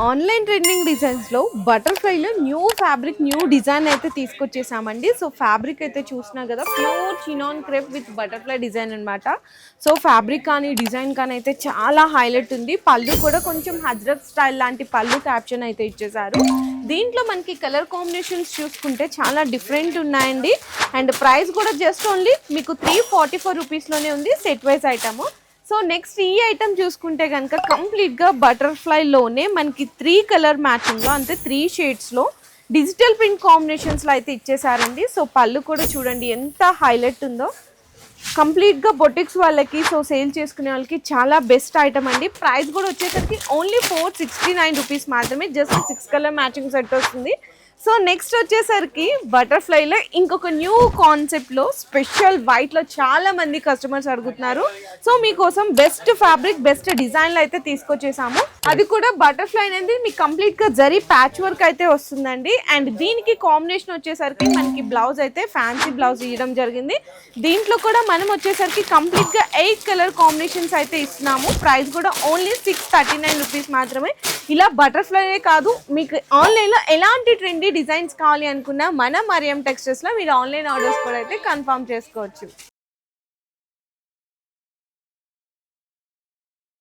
Online trending డిజైన్స్లో బటర్ఫ్లైలో new fabric new design అయితే తీసుకొచ్చేసామండి. సో ఫ్యాబ్రిక్ అయితే చూసినా కదా pure chinon crepe with butterfly design అనమాట. సో ఫ్యాబ్రిక్ కానీ డిజైన్ కానీ అయితే చాలా హైలైట్ ఉంది. పళ్ళు కూడా కొంచెం హజ్రత్ స్టైల్ లాంటి పళ్ళు క్యాప్షన్ అయితే ఇచ్చేసారు. దీంట్లో మనకి కలర్ కాంబినేషన్స్ చూసుకుంటే చాలా డిఫరెంట్ ఉన్నాయండి. అండ్ ప్రైస్ కూడా జస్ట్ ఓన్లీ మీకు 344 రూపీస్లోనే ఉంది set wise item. So next ఈ ఐటమ్ చూసుకుంటే కనుక కంప్లీట్గా బటర్ఫ్లైలోనే మనకి 3 కలర్ మ్యాచింగ్లో అంటే 3 షేడ్స్లో డిజిటల్ ప్రింట్ కాంబినేషన్స్లో అయితే ఇచ్చేసారండి. సో పళ్ళు కూడా చూడండి ఎంత హైలైట్ ఉందో. కంప్లీట్గా బొటిక్స్ వాళ్ళకి సో సేల్ చేసుకునే వాళ్ళకి చాలా బెస్ట్ ఐటమ్ అండి. ప్రైస్ కూడా వచ్చేసరికి ఓన్లీ 469 రూపీస్ మాత్రమే. జస్ట్ 6 కలర్ మ్యాచింగ్ సెట్ వస్తుంది. సో నెక్స్ట్ వచ్చేసరికి బటర్ఫ్లైలో ఇంకొక న్యూ కాన్సెప్ట్లో స్పెషల్ వైట్లో చాలా మంది కస్టమర్స్ అడుగుతున్నారు. సో మీకోసం బెస్ట్ ఫ్యాబ్రిక్ బెస్ట్ డిజైన్లు అయితే తీసుకొచ్చేసాము. అది కూడా బటర్ఫ్లై అనేది మీకు కంప్లీట్గా జరీ ప్యాచ్ వర్క్ అయితే వస్తుందండి. అండ్ దీనికి కాంబినేషన్ వచ్చేసరికి మనకి బ్లౌజ్ అయితే ఫ్యాన్సీ బ్లౌజ్ ఇవ్వడం జరిగింది. దీంట్లో కూడా మనం వచ్చేసరికి కంప్లీట్గా 8 కలర్ కాంబినేషన్స్ అయితే ఇస్తున్నాము. ప్రైస్ కూడా ఓన్లీ 639 రూపీస్ మాత్రమే. ఇలా బటర్ఫ్లైనే కాదు, మీకు ఆన్లైన్లో ఎలాంటి ట్రెండీ డిజైన్స్ కావాలి అనుకున్నా మన మరియం టెక్స్టైల్స్లో మీరు ఆన్లైన్ ఆర్డర్స్ కూడా అయితే కన్ఫర్మ్ చేసుకోవచ్చు.